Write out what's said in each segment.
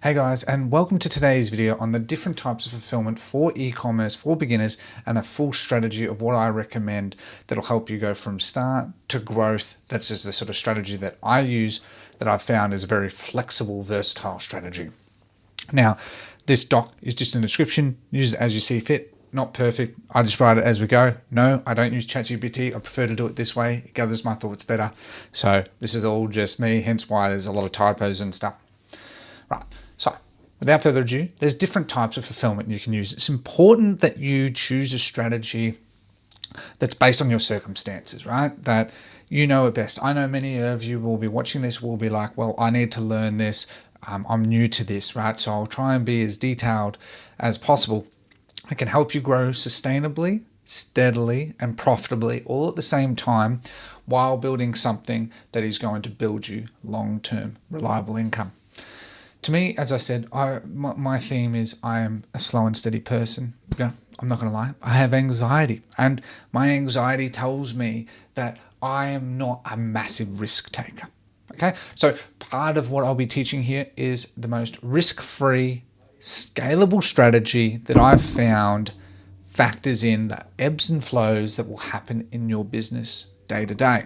Hey guys, and welcome to today's video on the different types of fulfillment for e-commerce for beginners and a full strategy of what I recommend that'll help you go from start to growth. That's just the sort of strategy that I use that I've found is a very flexible, versatile strategy. Now, this doc is just in the description. Use it as you see fit. Not perfect. I just write it as we go. No, I don't use ChatGPT. I prefer to do it this way. It gathers my thoughts better. So this is all just me, hence why there's a lot of typos and stuff. Right. So without further ado, there's different types of fulfillment you can use. It's important that you choose a strategy that's based on your circumstances, right? That you know it best. I know many of you will be watching this, will be like, well, I need to learn this. I'm new to this, right? So I'll try and be as detailed as possible. I can help you grow sustainably, steadily, and profitably all at the same time while building something that is going to build you long-term reliable income. To me, as I said, my theme is I am a slow and steady person. Yeah, I'm not going to lie. I have anxiety, and my anxiety tells me that I am not a massive risk taker. Okay, so part of what I'll be teaching here is the most risk-free, scalable strategy that I've found factors in the ebbs and flows that will happen in your business day to day.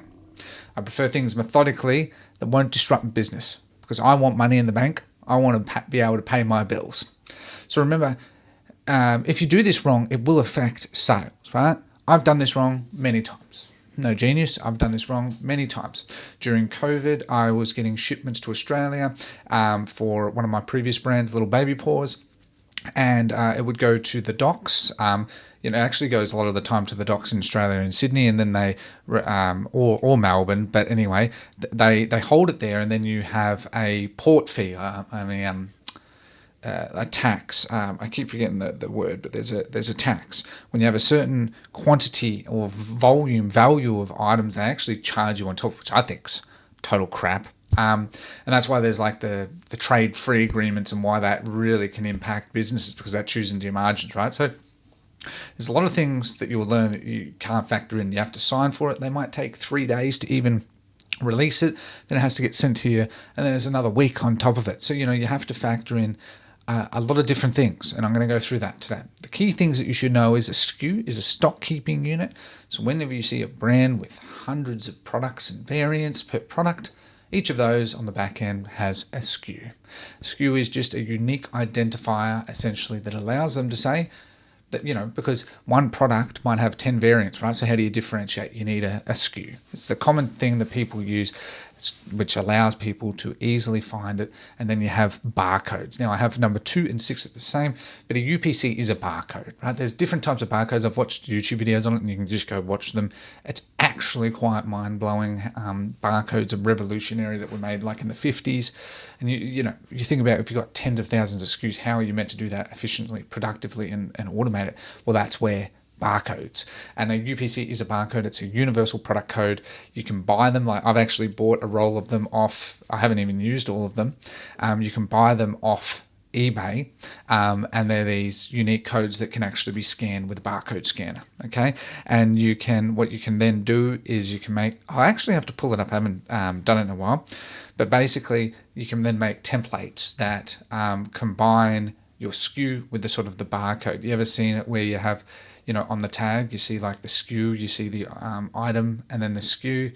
I prefer things methodically that won't disrupt business because I want money in the bank. I want to be able to pay my bills. So remember, if you do this wrong, it will affect sales, right? I've done this wrong many times. No genius, I've done this wrong many times. During COVID, I was getting shipments to Australia for one of my previous brands, Little Baby Paws, and it would go to the docks. It actually goes a lot of the time to the docks in Australia and Sydney, and then they or Melbourne. But anyway, they hold it there, and then you have a port fee. A tax. I keep forgetting the word, but there's a tax when you have a certain quantity or value of items. They actually charge you on top, which I think's total crap. And that's why there's like the trade-free agreements and why that really can impact businesses because that chews into your margins, right? So there's a lot of things that you'll learn that you can't factor in. You have to sign for it. They might take 3 days to even release it. Then it has to get sent to you, and then there's another week on top of it. So, you have to factor in a lot of different things, and I'm going to go through that today. The key things that you should know is a SKU is a stock keeping unit. So whenever you see a brand with hundreds of products and variants per product, each of those on the back end has a SKU. SKU is just a unique identifier, essentially, that allows them to say that, because one product might have 10 variants, right? So how do you differentiate? You need a SKU. It's the common thing that people use, which allows people to easily find it. And then you have barcodes. Now I have number 2 and 6 at the same, but a UPC is a barcode, right? There's different types of barcodes. I've watched YouTube videos on it, and you can just go watch them. It's actually quite mind-blowing. Barcodes are revolutionary that were made like in the 50s. And you think about if you've got tens of thousands of SKUs, how are you meant to do that efficiently, productively, and automate it? Well, that's where barcodes. And a UPC is a barcode. It's a universal product code. You can buy them. Like I've actually bought a roll of them off. I haven't even used all of them. You can buy them off eBay, and they're these unique codes that can actually be scanned with a barcode scanner. Okay, and what you can then do is you can make. I actually have to pull it up. I haven't done it in a while, but basically you can then make templates that combine your SKU with the sort of the barcode. You ever seen it where you have, on the tag, you see like the SKU, you see the item, and then the SKU.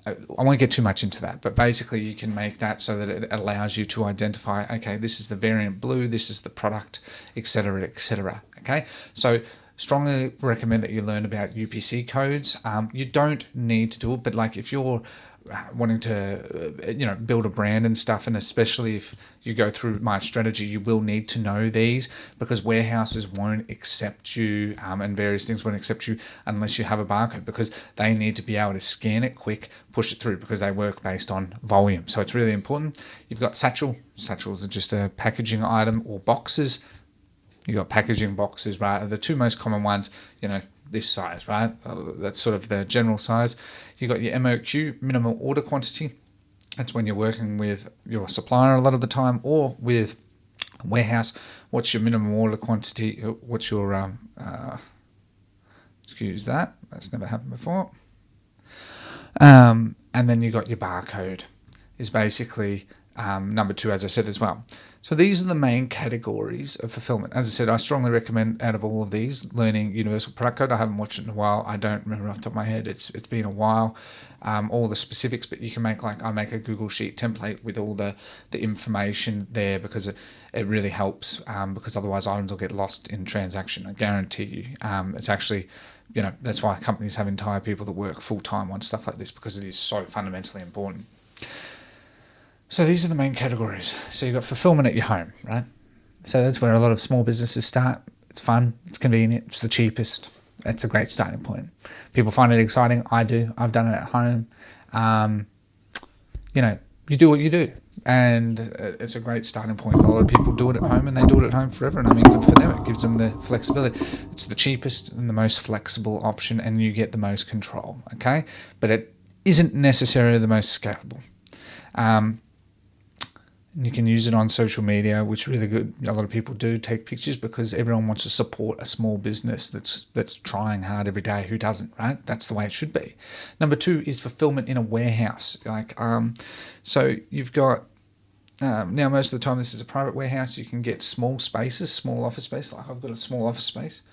I won't get too much into that, but basically you can make that so that it allows you to identify, okay, this is the variant blue, this is the product, etc., etc. Okay, so strongly recommend that you learn about UPC codes. You don't need to do it, but like if you're wanting to build a brand and stuff, and especially if you go through my strategy, you will need to know these because warehouses won't accept you and various things won't accept you unless you have a barcode, because they need to be able to scan it quick, push it through, because they work based on volume. So it's really important. You've got satchels are just a packaging item, or boxes. You've got packaging boxes, right? The two most common ones, this size, right? That's sort of the general size. You've got your MOQ, minimal order quantity. That's when you're working with your supplier a lot of the time, or with a warehouse. What's your minimum order quantity? What's your, excuse that, that's never happened before. And then you got your barcode, is basically Number two, as I said as well. So these are the main categories of fulfillment. As I said, I strongly recommend out of all of these, learning Universal Product Code. I haven't watched it in a while. I don't remember off the top of my head. It's been a while. All the specifics, but you can make I make a Google Sheet template with all the information there, because it really helps, because otherwise items will get lost in transaction. I guarantee you. It's actually, that's why companies have entire people that work full time on stuff like this, because it is so fundamentally important. So these are the main categories. So you've got fulfillment at your home, right? So that's where a lot of small businesses start. It's fun, it's convenient, it's the cheapest. It's a great starting point. People find it exciting. I do. I've done it at home. You do what you do. And it's a great starting point. A lot of people do it at home, and they do it at home forever. And I mean, good for them. It gives them the flexibility. It's the cheapest and the most flexible option, and you get the most control, okay? But it isn't necessarily the most scalable. You can use it on social media, which is really good. A lot of people do take pictures because everyone wants to support a small business that's trying hard every day. Who doesn't, right? That's the way it should be. Number two is fulfillment in a warehouse. So you've got, now most of the time this is a private warehouse. You can get small spaces, small office space. Like I've got a small office space.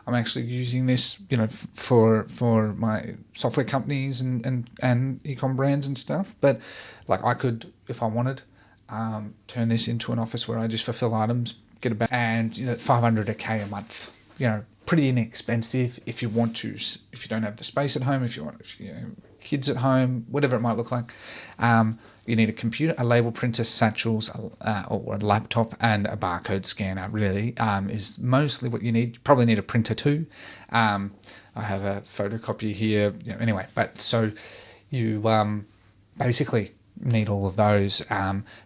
I'm actually using this, for my software companies and e-com brands and stuff. But like I could, if I wanted, turn this into an office where I just fulfill items, get a bag, and $500 a month. Pretty inexpensive if you want to. If you don't have the space at home, if you kids at home, whatever it might look like. You need a computer, a label printer, satchels, or a laptop, and a barcode scanner. Really, is mostly what you need. You probably need a printer too. I have a photocopier here. Anyway, but so you basically need all of those.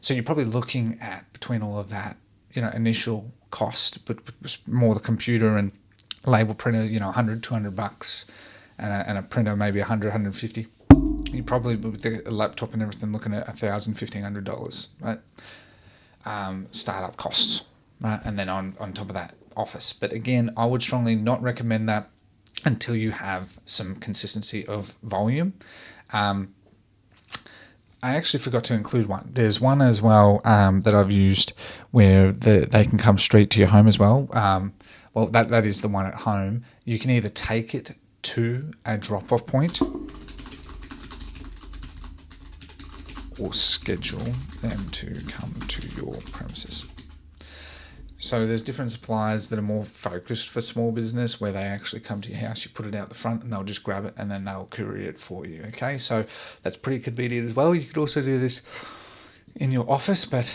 So you're probably looking at, between all of that, initial cost, but more the computer and label printer, $100, $200, and a printer maybe $100, $150. You probably, with the laptop and everything, looking at $1,000, $1,500, right? Startup costs, right? And then on top of that, office. But again, I would strongly not recommend that until you have some consistency of volume. I actually forgot to include one. There's one as well that I've used where they can come straight to your home as well. Well, that is the one at home. You can either take it to a drop-off point or schedule them to come to your premises. So there's different suppliers that are more focused for small business, where they actually come to your house, you put it out the front, and they'll just grab it and then they'll courier it for you. Okay, so that's pretty convenient as well. You could also do this in your office, but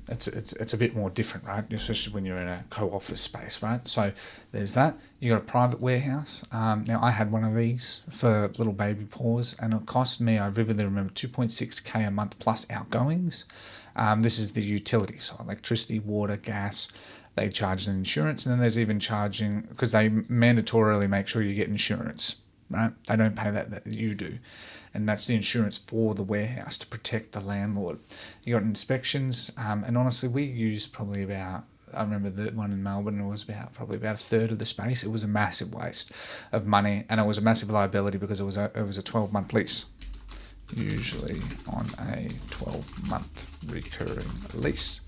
it's a bit more different, right? Especially when you're in a co-office space, right? So there's that. You got a private warehouse. Now I had one of these for little baby paws, and it cost me, I vividly remember, $2.6K a month plus outgoings. This is the utility, so electricity, water, gas. They charge an insurance, and then there's even charging, because they mandatorily make sure you get insurance, right? They don't pay that you do. And that's the insurance for the warehouse to protect the landlord. You got inspections, and honestly, we used probably about, I remember the one in Melbourne, it was probably about a third of the space. It was a massive waste of money, and it was a massive liability because it was a 12-month lease, usually on a 12-month recurring lease.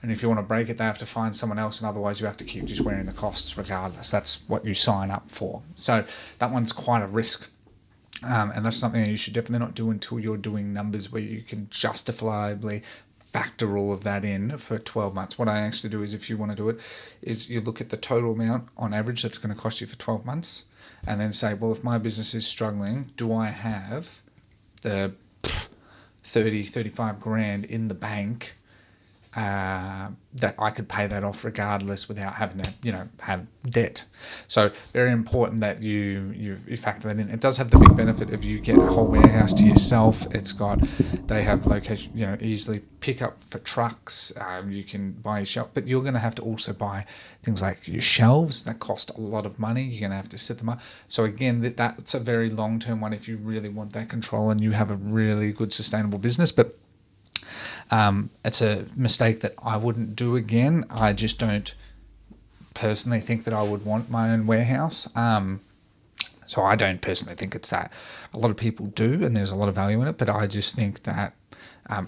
And if you want to break it, they have to find someone else, and otherwise you have to keep just wearing the costs regardless. That's what you sign up for. So that one's quite a risk. And that's something that you should definitely not do until you're doing numbers where you can justifiably factor all of that in for 12 months. What I actually do is, if you want to do it, is you look at the total amount on average that's going to cost you for 12 months, and then say, well, if my business is struggling, do I have the 30, 35 grand in the bank that I could pay that off regardless without having to, have debt. So very important that you factor that in. It does have the big benefit of you get a whole warehouse to yourself. They have location, easily pick up for trucks. You can buy your shelf, but you're going to have to also buy things like your shelves that cost a lot of money. You're going to have to set them up. So again, that's a very long-term one if you really want that control and you have a really good sustainable business. But it's a mistake that I wouldn't do again. I just don't personally think that I would want my own warehouse. So I don't personally think it's that. A lot of people do, and there's a lot of value in it, but I just think that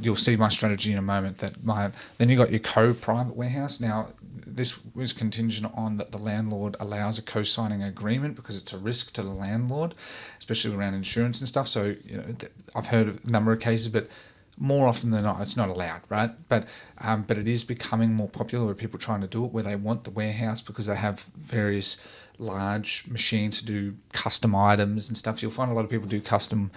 You'll see my strategy in a moment. Then you got your co-private warehouse. Now, this was contingent on that the landlord allows a co-signing agreement because it's a risk to the landlord, especially around insurance and stuff. So, I've heard of a number of cases, but more often than not, it's not allowed, right? But it is becoming more popular where people are trying to do it, where they want the warehouse because they have various large machines to do custom items and stuff. You'll find a lot of people do custom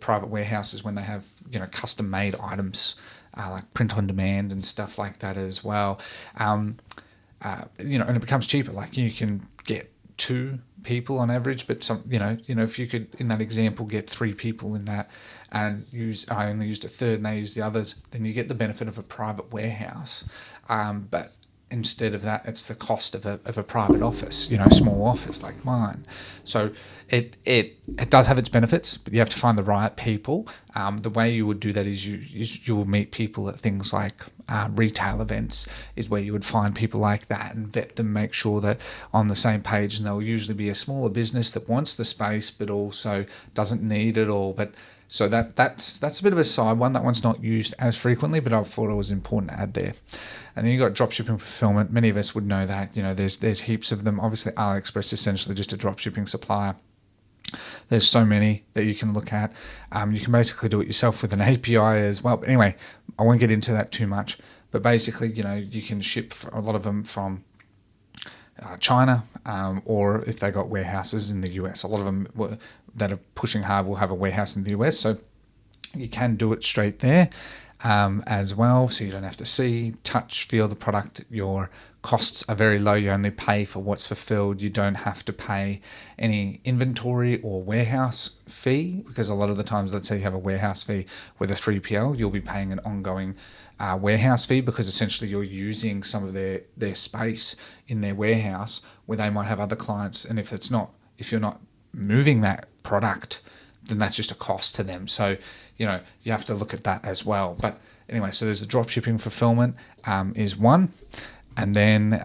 private warehouses when they have custom made items like print on demand and stuff like that as well. And it becomes cheaper. Like you can get 2 people on average, but if you could, in that example, get 3 people in that and I only used a third and they use the others, then you get the benefit of a private warehouse. But instead of that, it's the cost of a private office, small office like mine. So it does have its benefits, but you have to find the right people. The way you would do that is you will meet people at things like retail events is where you would find people like that and vet them, make sure that on the same page, and they'll usually be a smaller business that wants the space but also doesn't need it all. But so that's a bit of a side one. That one's not used as frequently, but I thought it was important to add there. And then you got dropshipping fulfillment. Many of us would know that. There's heaps of them. Obviously, AliExpress is essentially just a dropshipping supplier. There's so many that you can look at. You can basically do it yourself with an API as well. But anyway, I won't get into that too much. But basically, you can ship a lot of them from China, or if they got warehouses in the US. A lot of them that are pushing hard will have a warehouse in the US, so you can do it straight there as well, so you don't have to see, touch, feel the product. Your costs are very low. You only pay for what's fulfilled. You don't have to pay any inventory or warehouse fee, because a lot of the times, let's say you have a warehouse fee with a 3PL, you'll be paying an ongoing warehouse fee, because essentially you're using some of their space in their warehouse where they might have other clients, and if you're not moving that product, then that's just a cost to them. So you have to look at that as well. But anyway, so there's the dropshipping fulfillment is one, and then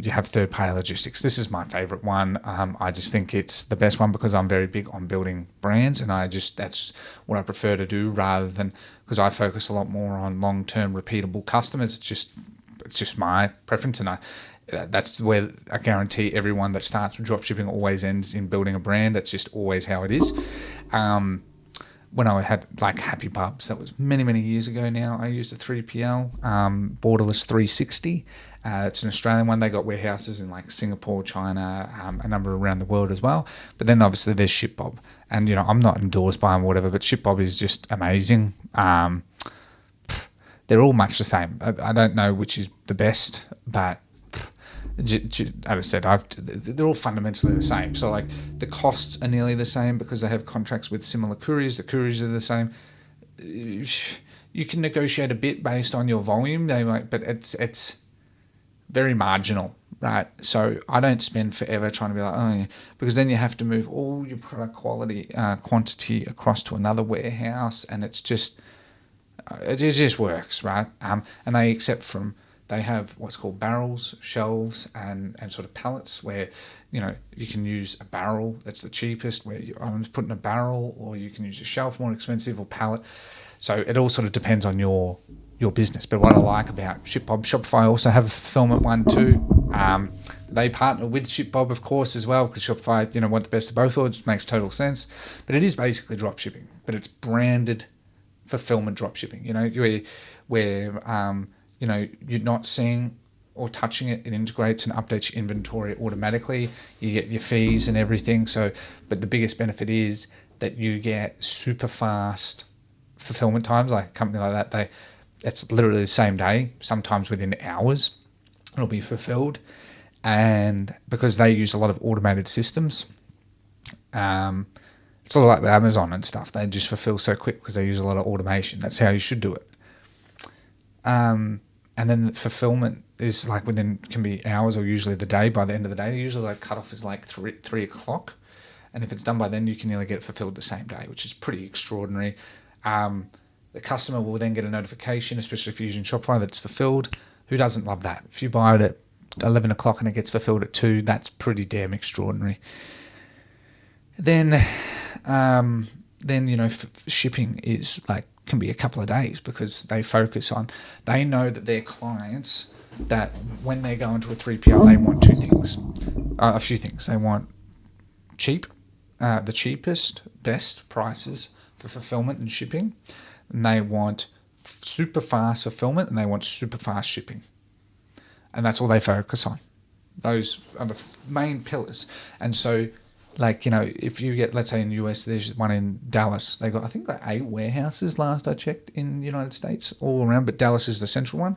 you have third-party logistics. This is my favorite one. I just think it's the best one because I'm very big on building brands, and that's what I prefer to do, rather than, because I focus a lot more on long-term repeatable customers. It's just my preference, and that's where I guarantee everyone that starts with dropshipping always ends in building a brand. That's just always how it is. When I had like Happy Bubs, that was many, many years ago now, I used a 3PL, Borderless 360. It's an Australian one. They got warehouses in like Singapore, China, a number around the world as well. But then obviously there's ShipBob. And, I'm not endorsed by them or whatever, but ShipBob is just amazing. They're all much the same. I don't know which is the best, but as I said, they're all fundamentally the same. So like the costs are nearly the same because they have contracts with similar couriers. The couriers are the same. You can negotiate a bit based on your volume, but it's very marginal, right? So I don't spend forever trying to be like, because then you have to move all your product quantity across to another warehouse, and it just works, right? And they have what's called barrels, shelves, and sort of pallets, where you can use a barrel. That's the cheapest, where I'm putting a barrel, or you can use a shelf, more expensive, or pallet. So it all sort of depends on your business. But what I like about Shopify also have a fulfillment one too. They partner with ShipBob, of course, as well, because Shopify want the best of both worlds, which makes total sense. But it is basically drop shipping, but it's branded fulfillment drop shipping. Where you're not seeing or touching it. It integrates and updates your inventory automatically. You get your fees and everything. So, but the biggest benefit is that you get super fast fulfillment times. Like a company like that, it's literally the same day, sometimes within hours, it'll be fulfilled. And because they use a lot of automated systems, it's sort of like the Amazon and stuff. They just fulfill so quick because they use a lot of automation. That's how you should do it. And then the fulfillment is like can be hours or usually the day. By the end of the day, usually like cutoff is like 3 o'clock. And if it's done by then, you can nearly get it fulfilled the same day, which is pretty extraordinary. The customer will then get a notification, especially if you're using Shopify, that it's fulfilled. Who doesn't love that? If you buy it at 11 o'clock and it gets fulfilled at 2, that's pretty damn extraordinary. Then shipping is like can be a couple of days, because they know that their clients, that when they go into a 3PL, they want a few things. They want the cheapest, best prices for fulfillment and shipping, and they want super fast fulfillment, and they want super fast shipping. And that's all they focus on. Those are the main pillars. And so, if you get, let's say in the US, there's one in Dallas. They got, I think, 8 warehouses last I checked in the United States, all around, but Dallas is the central one.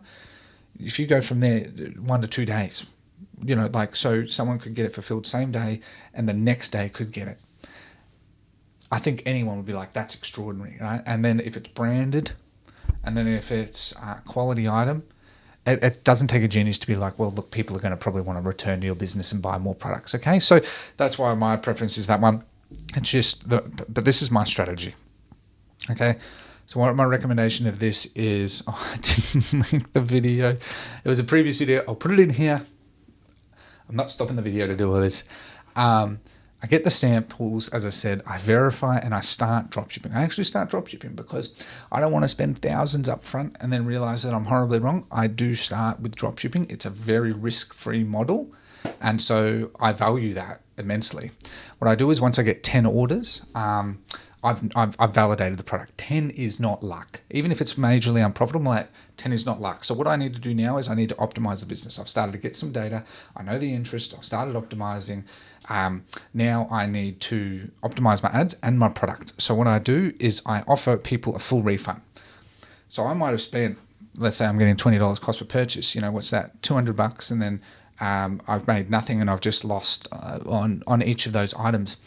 If you go from there, 1 to 2 days, so someone could get it fulfilled same day, and the next day could get it. I think anyone would be like, that's extraordinary, right? And then if it's branded, and then if it's a quality item, it doesn't take a genius to be like, well, look, people are going to probably want to return to your business and buy more products. Okay, so that's why my preference is that one. It's just but this is my strategy. Okay, so what my recommendation of this is, I didn't link the video. It was a previous video. I'll put it in here. I'm not stopping the video to do all this. I get the samples, as I said, I verify, and I start dropshipping. I actually start dropshipping because I don't want to spend thousands up front and then realize that I'm horribly wrong. I do start with dropshipping. It's a very risk-free model, and so I value that immensely. What I do is, once I get 10 orders, I've validated the product. 10 is not luck. Even if it's majorly unprofitable, 10 is not luck. So what I need to do now is I need to optimize the business. I've started to get some data. I know the interest. I've started optimizing. Now I need to optimize my ads and my product. So what I do is I offer people a full refund. So I might have spent, let's say I'm getting $20 cost per purchase. What's that? $200, and then I've made nothing, and I've just lost on each of those items.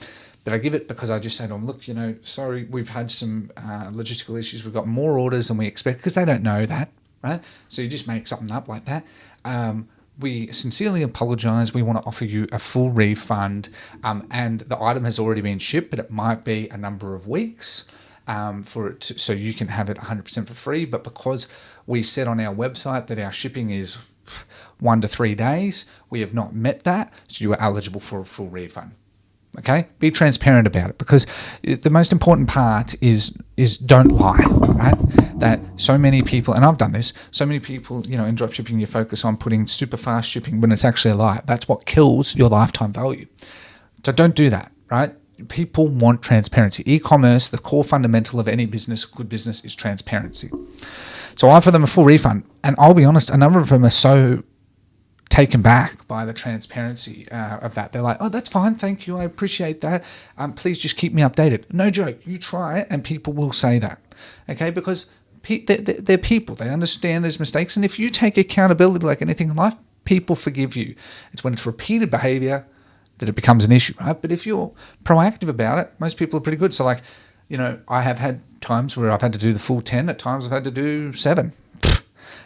But I give it because I just say to them, look, sorry, we've had some logistical issues. We've got more orders than we expect, because they don't know that, right? So you just make something up like that. We sincerely apologize. We want to offer you a full refund, and the item has already been shipped, but it might be a number of weeks for it so you can have it 100% for free. But because we said on our website that our shipping is 1 to 3 days, we have not met that, so you are eligible for a full refund. Okay, be transparent about it, because the most important part is don't lie, right? That so many people, and I've done this, so many people, in dropshipping, you focus on putting super fast shipping when it's actually a lie. That's what kills your lifetime value. So don't do that, right? People want transparency. E-commerce, the core fundamental of any business, good business, is transparency. So I offer them a full refund, and I'll be honest, a number of them are so taken back by the transparency of that. They're like, oh, that's fine, thank you, I appreciate that. Please just keep me updated. No joke, you try it and people will say that. Okay, because they're people. They understand there's mistakes, and if you take accountability like anything in life, people forgive you. It's when it's repeated behavior that it becomes an issue, right? But if you're proactive about it, most people are pretty good. So I have had times where I've had to do the full 10, at times I've had to do 7.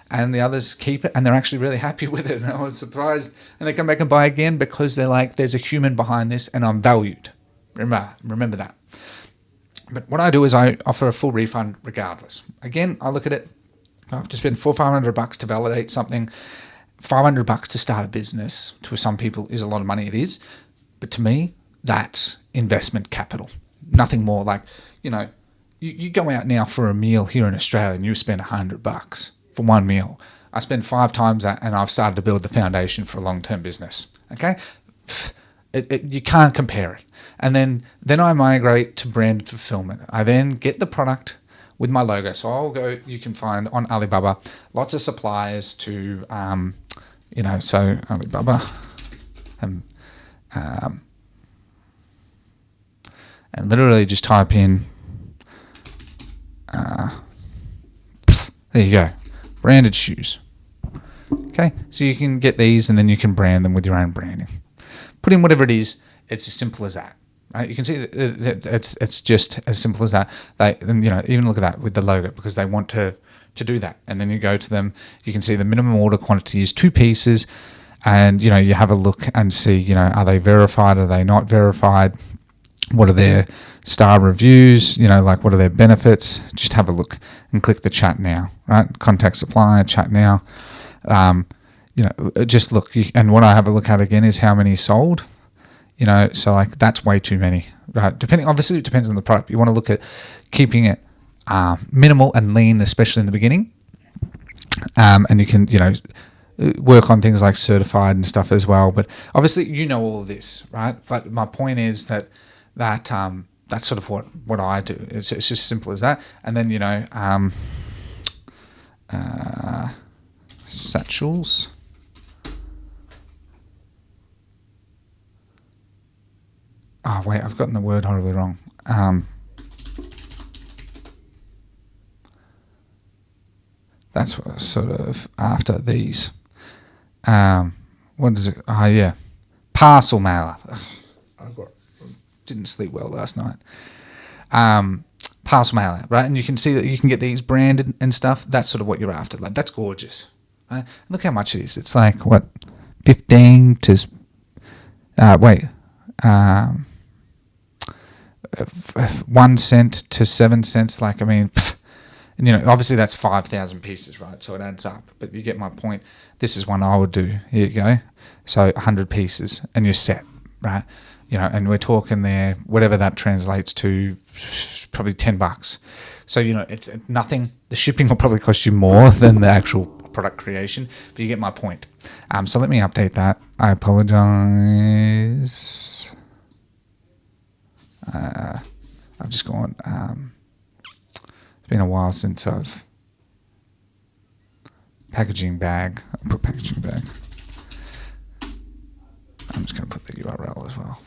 And the others keep it, and they're actually really happy with it. And I was surprised. And they come back and buy again, because they're like, there's a human behind this, and I'm valued. Remember that. But what I do is I offer a full refund regardless. Again, I look at it. I have to spend $400-500 to validate something. $500 to start a business, to some people, is a lot of money. It is. But to me, that's investment capital. Nothing more. You go out now for a meal here in Australia, and you spend $100 for one meal. I spend 5 times that, and I've started to build the foundation for a long-term business. Okay, you can't compare it. And then I migrate to branded fulfillment. I then get the product with my logo. So I'll go. You can find on Alibaba lots of suppliers to, so Alibaba, and literally just type in. There you go. Branded shoes. Okay, so you can get these, and then you can brand them with your own branding. Put in whatever it is. It's as simple as that. Right? You can see that it's just as simple as that. Even look at that with the logo, because they want to do that. And then you go to them. You can see the minimum order quantity is 2 pieces, and you have a look and see. Are they verified? Are they not verified? What are their star reviews? What are their benefits? Just have a look and click the chat now, right? Contact supplier, chat now. Just look. And what I have a look at again is how many sold. So that's way too many, right? Obviously it depends on the product. You want to look at keeping it minimal and lean, especially in the beginning. And you can, work on things like certified and stuff as well. But obviously, all of this, right? But my point is that's sort of what I do. It's just simple as that. And then satchels. Oh wait, I've gotten the word horribly wrong. That's what sort of after these. What is it? Oh yeah, parcel mailer. Didn't sleep well last night. Parcel mailer, right? And you can see that you can get these branded and stuff. That's sort of what you're after. Like, that's gorgeous. Right? Look how much it is. It's like what, 15 to 1 cent to 7 cents. Like, I mean, and, obviously that's 5,000 pieces, right? So it adds up. But you get my point. This is one I would do. Here you go. So 100 pieces, and you're set, right? And we're talking there, whatever that translates to, probably $10. So, it's nothing. The shipping will probably cost you more than the actual product creation, but you get my point. So let me update that. I apologize. I've just gone, it's been a while since I've packaging bag. I put packaging bag. I'm just going to put the URL as well.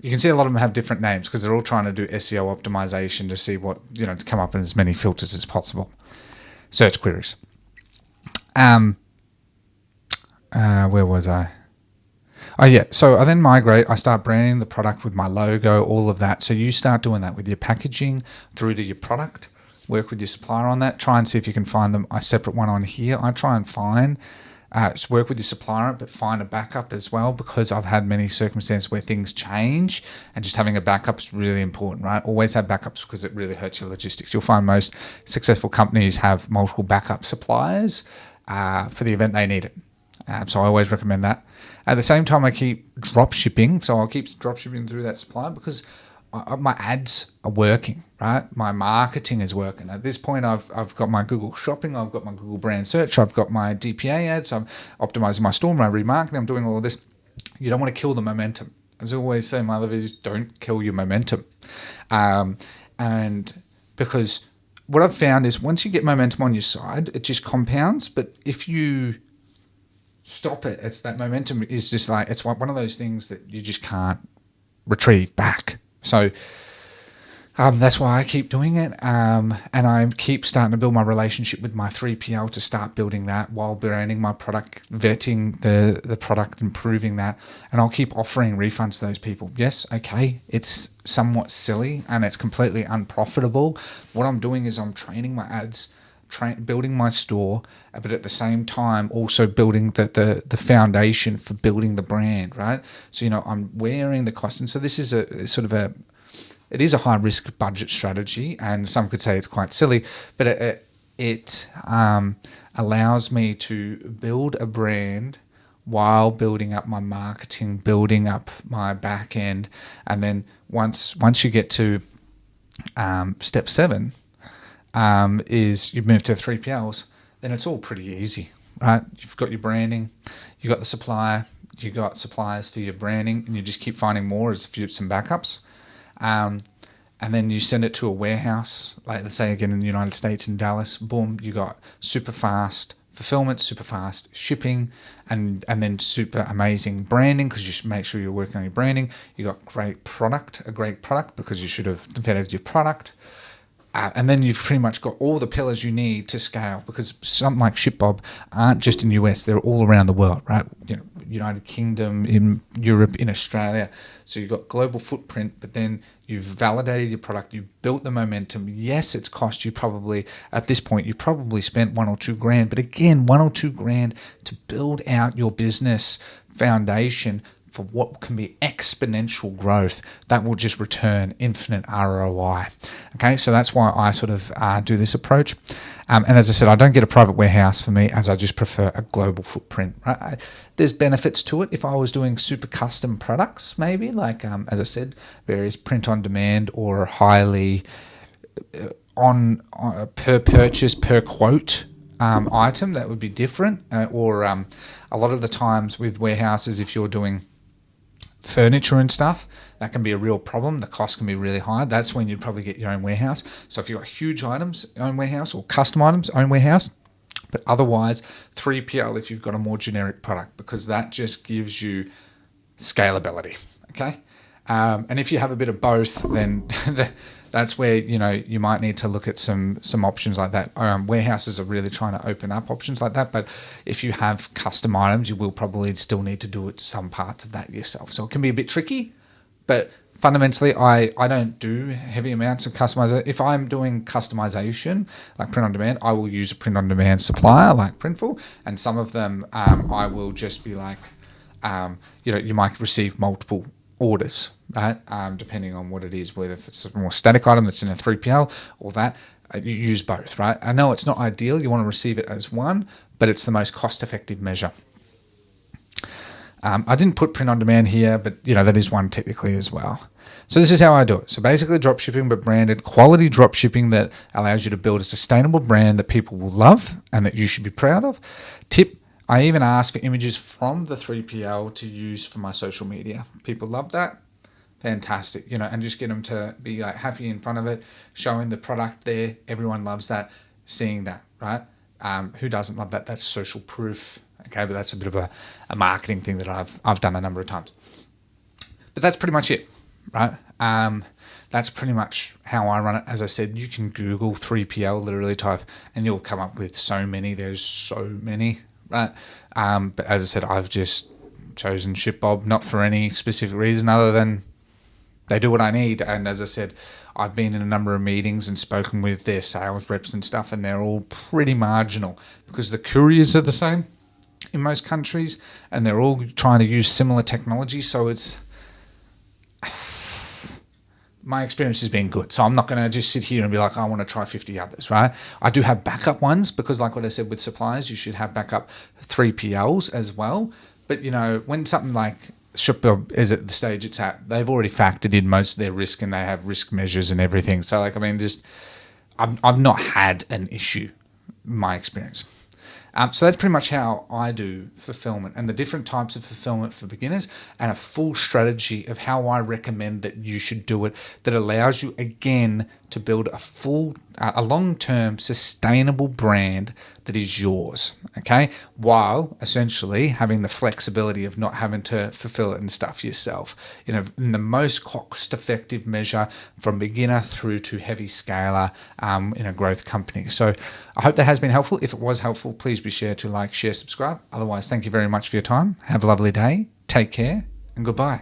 You can see a lot of them have different names because they're all trying to do SEO optimization to see what, to come up in as many filters as possible. Search queries. Where was I? Oh yeah, so I then migrate. I start branding the product with my logo, all of that. So you start doing that with your packaging through to your product. Work with your supplier on that. Try and see if you can find them a separate one on here. I try and find, just work with your supplier, but find a backup as well, because I've had many circumstances where things change, and just having a backup is really important, right? Always have backups because it really hurts your logistics. You'll find most successful companies have multiple backup suppliers for the event they need it. So I always recommend that. At the same time, I keep drop shipping. So I'll keep drop shipping through that supplier because my ads are working, right? My marketing is working. At this point, I've got my Google Shopping, I've got my Google Brand Search, I've got my DPA ads, I'm optimizing my store, my remarketing, I'm doing all of this. You don't want to kill the momentum. As I always say in my other videos, don't kill your momentum. And because what I've found is once you get momentum on your side, it just compounds. But if you stop it, it's that momentum is just like, it's one of those things that you just can't retrieve back. So that's why I keep doing it. And I keep starting to build my relationship with my 3PL to start building that while branding my product, vetting the product, improving that. And I'll keep offering refunds to those people. Yes, okay, it's somewhat silly and it's completely unprofitable. What I'm doing is I'm training my ads, building my store, but at the same time also building the foundation for building the brand, right? So I'm wearing the cost, and so this is a sort of it is a high risk budget strategy, and some could say it's quite silly, but it allows me to build a brand while building up my marketing, building up my back end, and then once you get to step 7. Is you've moved to 3PLs, then it's all pretty easy, right? You've got your branding, you got the supplier, you got suppliers for your branding, and you just keep finding more as some backups. And then you send it to a warehouse, like let's say again in the United States in Dallas, boom, you got super fast fulfillment, super fast shipping, and then super amazing branding because you should make sure you're working on your branding. You got a great product because you should have vetted your product. And then you've pretty much got all the pillars you need to scale, because something like ShipBob aren't just in the US, they're all around the world, right? United Kingdom, in Europe, in Australia. So you've got global footprint, but then you've validated your product, you've built the momentum. Yes, it's cost you probably, at this point, you probably spent $1 or $2 grand, but again, $1 or $2 grand to build out your business foundation for what can be exponential growth that will just return infinite ROI. Okay, so that's why I sort of do this approach. And as I said, I don't get a private warehouse for me, as I just prefer a global footprint. Right? There's benefits to it if I was doing super custom products, maybe like as I said, various print on demand or highly on per purchase, per quote item. That would be different. Or a lot of the times with warehouses, if you're doing furniture and stuff, that can be a real problem. The cost can be really high. That's when you'd probably get your own warehouse. So if you've got huge items, own warehouse, or custom items, own warehouse. But otherwise, 3PL if you've got a more generic product, because that just gives you scalability. Okay. And if you have a bit of both, then that's where you might need to look at some options like that. Warehouses are really trying to open up options like that, but if you have custom items, you will probably still need to do it some parts of that yourself. So it can be a bit tricky, but fundamentally, I don't do heavy amounts of customization. If I'm doing customization, like print on demand, I will use a print on demand supplier like Printful, and some of them I will just be like, you might receive multiple orders, right? Depending on what it is, whether if it's a more static item that's in a 3PL or that, you use both, right? I know it's not ideal. You want to receive it as one, but it's the most cost-effective measure. I didn't put print on demand here, but that is one technically as well. So this is how I do it. So basically drop shipping, but branded quality drop shipping that allows you to build a sustainable brand that people will love and that you should be proud of. Tip, I even ask for images from the 3PL to use for my social media. People love that. Fantastic. And just get them to be like happy in front of it, showing the product there. Everyone loves that, seeing that, right? Who doesn't love that? That's social proof. Okay, but that's a bit of a marketing thing that I've done a number of times. But that's pretty much it, right? That's pretty much how I run it. As I said, you can Google 3PL, literally type, and you'll come up with so many. There's so many, right? But as I said, I've just chosen ShipBob, not for any specific reason other than they do what I need. And as I said, I've been in a number of meetings and spoken with their sales reps and stuff, and they're all pretty marginal because the couriers are the same in most countries, and they're all trying to use similar technology. So it's my experience has been good. So I'm not going to just sit here and be like, I want to try 50 others, right? I do have backup ones because, like what I said with suppliers, you should have backup 3PLs as well. But when something like ShopIFY is at the stage it's at, they've already factored in most of their risk, and they have risk measures and everything. So I've not had an issue, my experience. So that's pretty much how I do fulfillment, and the different types of fulfillment for beginners, and a full strategy of how I recommend that you should do it, that allows you again to build a long-term sustainable brand that is yours, okay? While essentially having the flexibility of not having to fulfill it and stuff yourself, in the most cost-effective measure from beginner through to heavy scaler in a growth company. So I hope that has been helpful. If it was helpful, please be sure to like, share, subscribe. Otherwise, thank you very much for your time. Have a lovely day. Take care and goodbye.